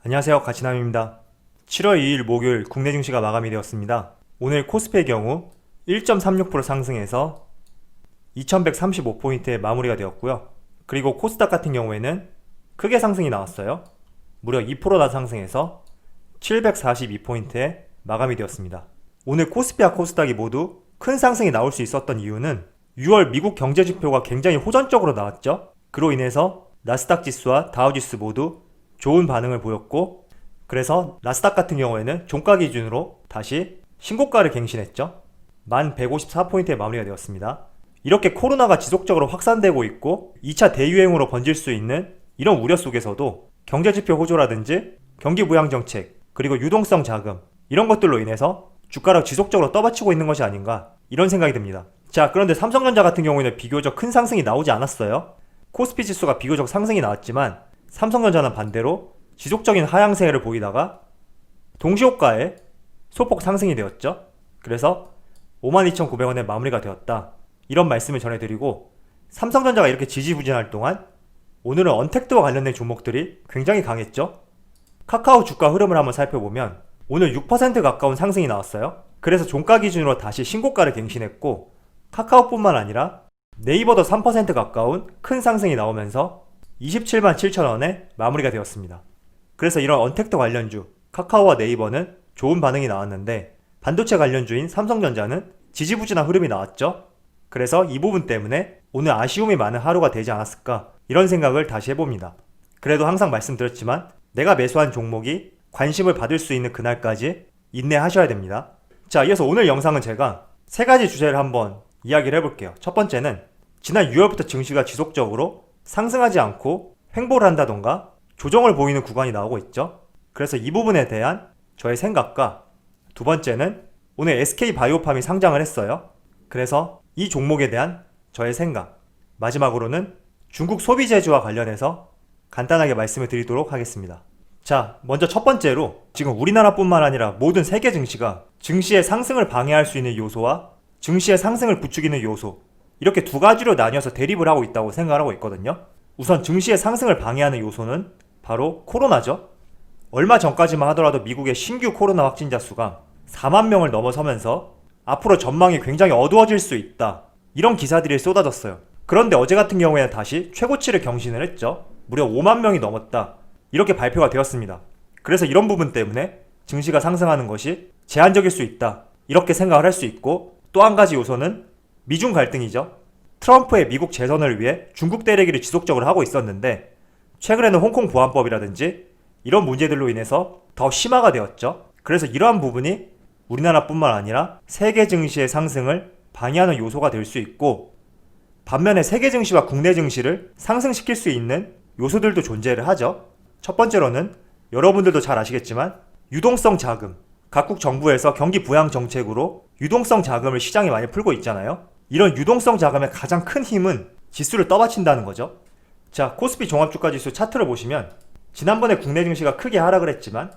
안녕하세요, 가치남입니다. 7월 2일 목요일 국내 증시가 마감이 되었습니다. 오늘 코스피의 경우 1.36% 상승해서 2135포인트에 마무리가 되었고요. 그리고 코스닥 같은 경우에는 크게 상승이 나왔어요. 무려 2%나 상승해서 742포인트에 마감이 되었습니다. 오늘 코스피와 코스닥이 모두 큰 상승이 나올 수 있었던 이유는 6월 미국 경제지표가 굉장히 호전적으로 나왔죠. 그로 인해서 나스닥 지수와 다우지수 모두 좋은 반응을 보였고, 그래서 나스닥 같은 경우에는 종가 기준으로 다시 신고가를 갱신했죠. 1154포인트에 마무리가 되었습니다. 이렇게 코로나가 지속적으로 확산되고 있고 2차 대유행으로 번질 수 있는 이런 우려 속에서도 경제지표 호조라든지 경기부양정책, 그리고 유동성 자금, 이런 것들로 인해서 주가를 지속적으로 떠받치고 있는 것이 아닌가, 이런 생각이 듭니다. 자, 그런데 삼성전자 같은 경우에는 비교적 큰 상승이 나오지 않았어요. 코스피 지수가 비교적 상승이 나왔지만 삼성전자는 반대로 지속적인 하향세를 보이다가 동시호가에 소폭 상승이 되었죠. 그래서 52,900원에 마무리가 되었다, 이런 말씀을 전해드리고, 삼성전자가 이렇게 지지부진할 동안 오늘은 언택트와 관련된 종목들이 굉장히 강했죠. 카카오 주가 흐름을 한번 살펴보면 오늘 6% 가까운 상승이 나왔어요. 그래서 종가 기준으로 다시 신고가를 갱신했고, 카카오뿐만 아니라 네이버도 3% 가까운 큰 상승이 나오면서 27만 7천원에 마무리가 되었습니다. 그래서 이런 언택트 관련주 카카오와 네이버는 좋은 반응이 나왔는데, 반도체 관련주인 삼성전자는 지지부진한 흐름이 나왔죠. 그래서 이 부분 때문에 오늘 아쉬움이 많은 하루가 되지 않았을까, 이런 생각을 다시 해봅니다. 그래도 항상 말씀드렸지만 내가 매수한 종목이 관심을 받을 수 있는 그날까지 인내하셔야 됩니다. 자, 이어서 오늘 영상은 제가 세 가지 주제를 한번 이야기를 해볼게요. 첫 번째는 지난 6월부터 증시가 지속적으로 상승하지 않고 횡보를 한다던가 조정을 보이는 구간이 나오고 있죠. 그래서 이 부분에 대한 저의 생각과, 두 번째는 오늘 SK바이오팜이 상장을 했어요. 그래서 이 종목에 대한 저의 생각, 마지막으로는 중국 소비 제조와 관련해서 간단하게 말씀을 드리도록 하겠습니다. 자, 먼저 첫 번째로 지금 우리나라뿐만 아니라 모든 세계 증시가 증시의 상승을 방해할 수 있는 요소와 증시의 상승을 부추기는 요소, 이렇게 두 가지로 나뉘어서 대립을 하고 있다고 생각을 하고 있거든요. 우선 증시의 상승을 방해하는 요소는 바로 코로나죠. 얼마 전까지만 하더라도 미국의 신규 코로나 확진자 수가 4만 명을 넘어서면서 앞으로 전망이 굉장히 어두워질 수 있다, 이런 기사들이 쏟아졌어요. 그런데 어제 같은 경우에는 다시 최고치를 경신을 했죠. 무려 5만 명이 넘었다, 이렇게 발표가 되었습니다. 그래서 이런 부분 때문에 증시가 상승하는 것이 제한적일 수 있다, 이렇게 생각을 할 수 있고, 또 한 가지 요소는 미중 갈등이죠. 트럼프의 미국 재선을 위해 중국 때리기를 지속적으로 하고 있었는데 최근에는 홍콩 보안법이라든지 이런 문제들로 인해서 더 심화가 되었죠. 그래서 이러한 부분이 우리나라뿐만 아니라 세계 증시의 상승을 방해하는 요소가 될 수 있고, 반면에 세계 증시와 국내 증시를 상승시킬 수 있는 요소들도 존재를 하죠. 첫 번째로는 여러분들도 잘 아시겠지만 유동성 자금, 각국 정부에서 경기 부양 정책으로 유동성 자금을 시장에 많이 풀고 있잖아요. 이런 유동성 자금의 가장 큰 힘은 지수를 떠받친다는 거죠. 자, 코스피 종합주가지수 차트를 보시면 지난번에 국내 증시가 크게 하락을 했지만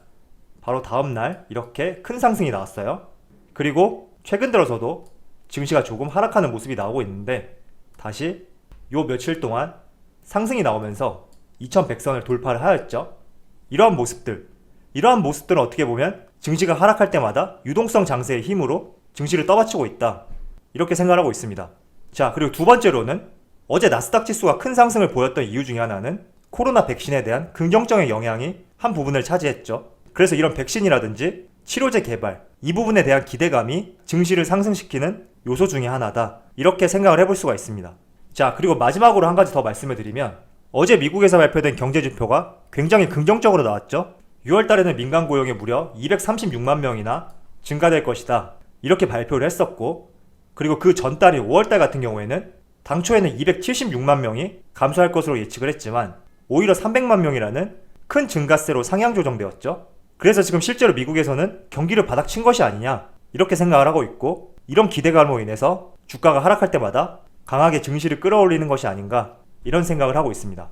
바로 다음날 이렇게 큰 상승이 나왔어요. 그리고 최근 들어서도 증시가 조금 하락하는 모습이 나오고 있는데 다시 요 며칠 동안 상승이 나오면서 2100선을 돌파를 하였죠. 이러한 모습들은 어떻게 보면 증시가 하락할 때마다 유동성 장세의 힘으로 증시를 떠받치고 있다, 이렇게 생각하고 있습니다. 자, 그리고 두 번째로는 어제 나스닥 지수가 큰 상승을 보였던 이유 중에 하나는 코로나 백신에 대한 긍정적인 영향이 한 부분을 차지했죠. 그래서 이런 백신이라든지 치료제 개발, 이 부분에 대한 기대감이 증시를 상승시키는 요소 중에 하나다, 이렇게 생각을 해볼 수가 있습니다. 자, 그리고 마지막으로 한 가지 더 말씀을 드리면 어제 미국에서 발표된 경제지표가 굉장히 긍정적으로 나왔죠. 6월달에는 민간 고용이 무려 236만 명이나 증가될 것이다, 이렇게 발표를 했었고, 그리고 그 전달인 5월달 같은 경우에는 당초에는 276만 명이 감소할 것으로 예측을 했지만 오히려 300만 명이라는 큰 증가세로 상향 조정되었죠. 그래서 지금 실제로 미국에서는 경기를 바닥친 것이 아니냐, 이렇게 생각을 하고 있고, 이런 기대감으로 인해서 주가가 하락할 때마다 강하게 증시를 끌어올리는 것이 아닌가, 이런 생각을 하고 있습니다.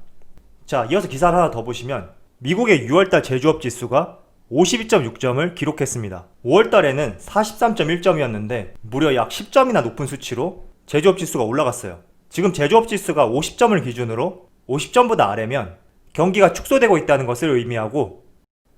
자, 이어서 기사를 하나 더 보시면 미국의 6월달 제조업 지수가 52.6점을 기록했습니다. 5월달에는 43.1점이었는데 무려 약 10점이나 높은 수치로 제조업 지수가 올라갔어요. 지금 제조업 지수가 50점을 기준으로 50점보다 아래면 경기가 축소되고 있다는 것을 의미하고,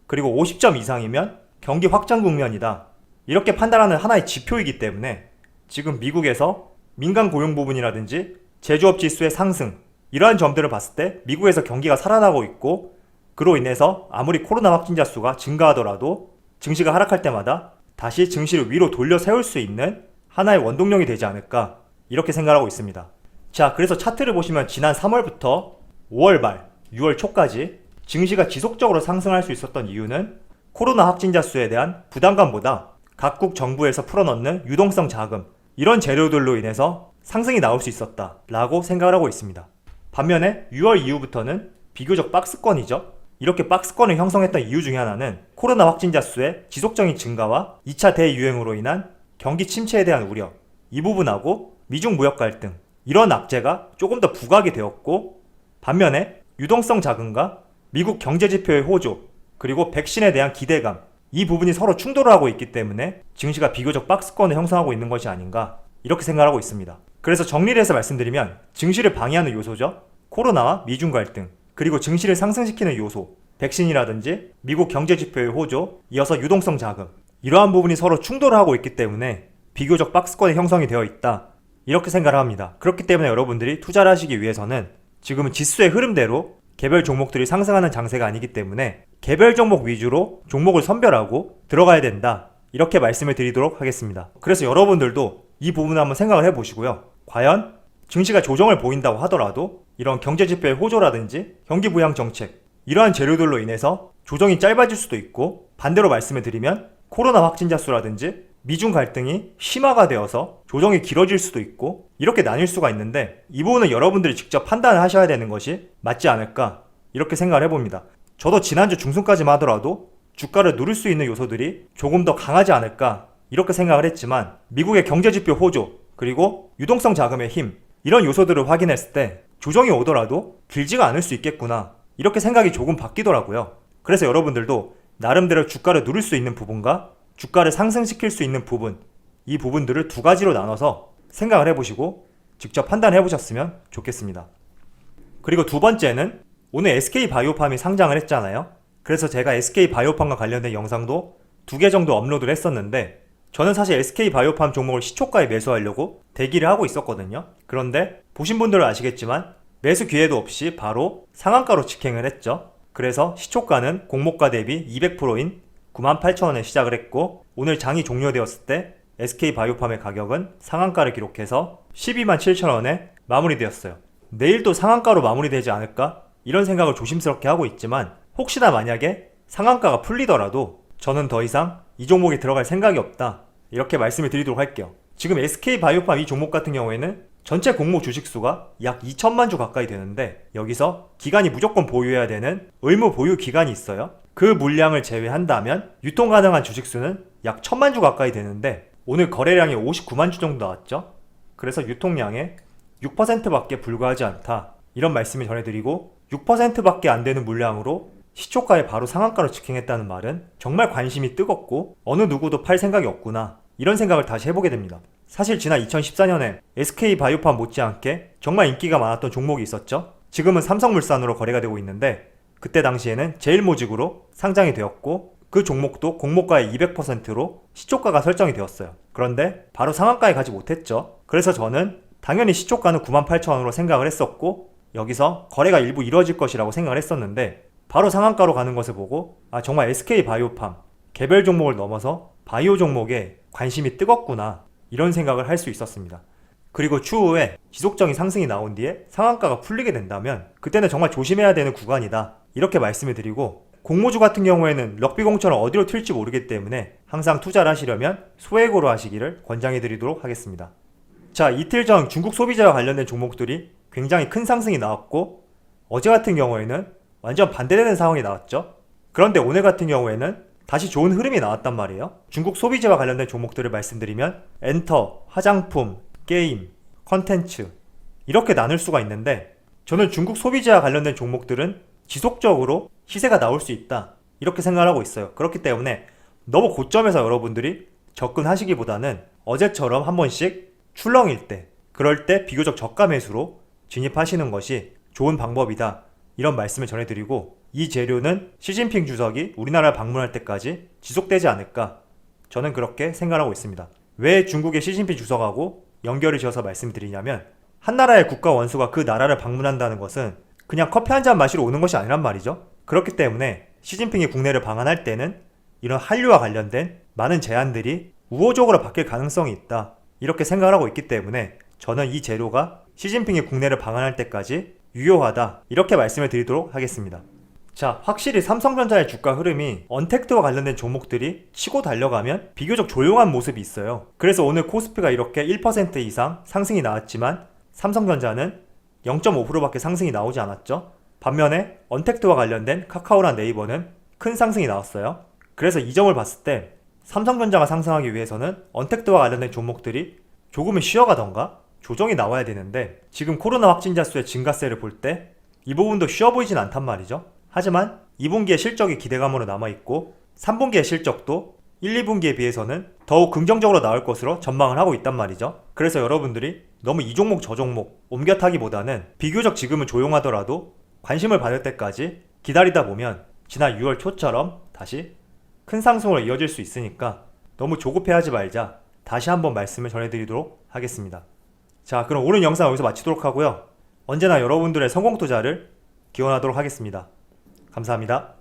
그리고 50점 이상이면 경기 확장 국면이다. 이렇게 판단하는 하나의 지표이기 때문에 지금 미국에서 민간 고용 부분이라든지 제조업 지수의 상승, 이러한 점들을 봤을 때 미국에서 경기가 살아나고 있고, 그로 인해서 아무리 코로나 확진자 수가 증가하더라도 증시가 하락할 때마다 다시 증시를 위로 돌려 세울 수 있는 하나의 원동력이 되지 않을까, 이렇게 생각하고 있습니다. 자, 그래서 차트를 보시면 지난 3월부터 5월 말, 6월 초까지 증시가 지속적으로 상승할 수 있었던 이유는 코로나 확진자 수에 대한 부담감보다 각국 정부에서 풀어넣는 유동성 자금, 이런 재료들로 인해서 상승이 나올 수 있었다라고 생각을 하고 있습니다. 반면에 6월 이후부터는 비교적 박스권이죠. 이렇게 박스권을 형성했던 이유 중에 하나는 코로나 확진자 수의 지속적인 증가와 2차 대유행으로 인한 경기 침체에 대한 우려, 이 부분하고 미중 무역 갈등, 이런 악재가 조금 더 부각이 되었고, 반면에 유동성 자금과 미국 경제지표의 호조, 그리고 백신에 대한 기대감, 이 부분이 서로 충돌을 하고 있기 때문에 증시가 비교적 박스권을 형성하고 있는 것이 아닌가, 이렇게 생각하고 있습니다. 그래서 정리를 해서 말씀드리면 증시를 방해하는 요소죠. 코로나와 미중 갈등, 그리고 증시를 상승시키는 요소, 백신이라든지 미국 경제지표의 호조, 이어서 유동성 자금, 이러한 부분이 서로 충돌을 하고 있기 때문에 비교적 박스권이 형성이 되어 있다, 이렇게 생각을 합니다. 그렇기 때문에 여러분들이 투자를 하시기 위해서는 지금은 지수의 흐름대로 개별 종목들이 상승하는 장세가 아니기 때문에 개별 종목 위주로 종목을 선별하고 들어가야 된다, 이렇게 말씀을 드리도록 하겠습니다. 그래서 여러분들도 이 부분을 한번 생각을 해보시고요. 과연 증시가 조정을 보인다고 하더라도 이런 경제지표의 호조라든지 경기 부양 정책, 이러한 재료들로 인해서 조정이 짧아질 수도 있고, 반대로 말씀을 드리면 코로나 확진자 수라든지 미중 갈등이 심화가 되어서 조정이 길어질 수도 있고, 이렇게 나뉠 수가 있는데 이 부분은 여러분들이 직접 판단을 하셔야 되는 것이 맞지 않을까, 이렇게 생각을 해봅니다. 저도 지난주 중순까지만 하더라도 주가를 누를 수 있는 요소들이 조금 더 강하지 않을까, 이렇게 생각을 했지만 미국의 경제지표 호조, 그리고 유동성 자금의 힘, 이런 요소들을 확인했을 때 조정이 오더라도 길지가 않을 수 있겠구나, 이렇게 생각이 조금 바뀌더라고요. 그래서 여러분들도 나름대로 주가를 누를 수 있는 부분과 주가를 상승시킬 수 있는 부분, 이 부분들을 두 가지로 나눠서 생각을 해보시고 직접 판단해 보셨으면 좋겠습니다. 그리고 두 번째는 오늘 SK바이오팜이 상장을 했잖아요. 그래서 제가 SK바이오팜과 관련된 영상도 2개 정도 업로드를 했었는데, 저는 사실 SK바이오팜 종목을 시초가에 매수하려고 대기를 하고 있었거든요. 그런데 보신 분들은 아시겠지만 매수 기회도 없이 바로 상한가로 직행을 했죠. 그래서 시초가는 공모가 대비 200%인 98,000원에 시작을 했고, 오늘 장이 종료되었을 때 SK바이오팜의 가격은 상한가를 기록해서 127,000원에 마무리되었어요. 내일도 상한가로 마무리되지 않을까? 이런 생각을 조심스럽게 하고 있지만, 혹시나 만약에 상한가가 풀리더라도 저는 더 이상 이 종목에 들어갈 생각이 없다, 이렇게 말씀을 드리도록 할게요. 지금 SK바이오팜 이 종목 같은 경우에는 전체 공모 주식수가 약 2천만 주 가까이 되는데, 여기서 기간이 무조건 보유해야 되는 의무 보유 기간이 있어요. 그 물량을 제외한다면 유통 가능한 주식수는 약 1,000만 주 가까이 되는데, 오늘 거래량이 59만 주 정도 나왔죠. 그래서 유통량의 6%밖에 불과하지 않다, 이런 말씀을 전해드리고, 6%밖에 안 되는 물량으로 시초가에 바로 상한가로 직행했다는 말은 정말 관심이 뜨겁고 어느 누구도 팔 생각이 없구나, 이런 생각을 다시 해보게 됩니다. 사실 지난 2014년에 SK바이오팜 못지않게 정말 인기가 많았던 종목이 있었죠. 지금은 삼성물산으로 거래가 되고 있는데, 그때 당시에는 제일모직으로 상장이 되었고, 그 종목도 공모가의 200%로 시초가가 설정이 되었어요. 그런데 바로 상한가에 가지 못했죠. 그래서 저는 당연히 시초가는 98,000원으로 생각을 했었고, 여기서 거래가 일부 이루어질 것이라고 생각을 했었는데, 바로 상한가로 가는 것을 보고 정말 SK바이오팜 개별 종목을 넘어서 바이오 종목에 관심이 뜨겁구나, 이런 생각을 할 수 있었습니다. 그리고 추후에 지속적인 상승이 나온 뒤에 상한가가 풀리게 된다면 그때는 정말 조심해야 되는 구간이다, 이렇게 말씀을 드리고, 공모주 같은 경우에는 럭비공처럼 어디로 튈지 모르기 때문에 항상 투자를 하시려면 소액으로 하시기를 권장해 드리도록 하겠습니다. 자, 이틀 전 중국 소비자와 관련된 종목들이 굉장히 큰 상승이 나왔고, 어제 같은 경우에는 완전 반대되는 상황이 나왔죠. 그런데 오늘 같은 경우에는 다시 좋은 흐름이 나왔단 말이에요. 중국 소비재와 관련된 종목들을 말씀드리면 엔터, 화장품, 게임, 컨텐츠, 이렇게 나눌 수가 있는데, 저는 중국 소비재와 관련된 종목들은 지속적으로 시세가 나올 수 있다, 이렇게 생각을 하고 있어요. 그렇기 때문에 너무 고점에서 여러분들이 접근하시기보다는 어제처럼 한 번씩 출렁일 때, 그럴 때 비교적 저가 매수로 진입하시는 것이 좋은 방법이다, 이런 말씀을 전해드리고, 이 재료는 시진핑 주석이 우리나라를 방문할 때까지 지속되지 않을까, 저는 그렇게 생각하고 있습니다. 왜 중국의 시진핑 주석하고 연결을 지어서 말씀드리냐면, 한 나라의 국가 원수가 그 나라를 방문한다는 것은 그냥 커피 한 잔 마시러 오는 것이 아니란 말이죠. 그렇기 때문에 시진핑이 국내를 방한할 때는 이런 한류와 관련된 많은 제안들이 우호적으로 바뀔 가능성이 있다, 이렇게 생각을 하고 있기 때문에 저는 이 재료가 시진핑이 국내를 방한할 때까지 유효하다, 이렇게 말씀을 드리도록 하겠습니다. 자, 확실히 삼성전자의 주가 흐름이 언택트와 관련된 종목들이 치고 달려가면 비교적 조용한 모습이 있어요. 그래서 오늘 코스피가 이렇게 1% 이상 상승이 나왔지만 삼성전자는 0.5%밖에 상승이 나오지 않았죠. 반면에 언택트와 관련된 카카오랑 네이버는 큰 상승이 나왔어요. 그래서 이 점을 봤을 때 삼성전자가 상승하기 위해서는 언택트와 관련된 종목들이 조금은 쉬어가던가 조정이 나와야 되는데, 지금 코로나 확진자 수의 증가세를 볼 때 이 부분도 쉬어 보이진 않단 말이죠. 하지만 2분기의 실적이 기대감으로 남아있고 3분기의 실적도 1, 2분기에 비해서는 더욱 긍정적으로 나올 것으로 전망을 하고 있단 말이죠. 그래서 여러분들이 너무 이 종목 저 종목 옮겨 타기보다는 비교적 지금은 조용하더라도 관심을 받을 때까지 기다리다 보면 지난 6월 초처럼 다시 큰 상승으로 이어질 수 있으니까 너무 조급해하지 말자, 다시 한번 말씀을 전해드리도록 하겠습니다. 자, 그럼 오늘 영상 여기서 마치도록 하고요. 언제나 여러분들의 성공 투자를 기원하도록 하겠습니다. 감사합니다.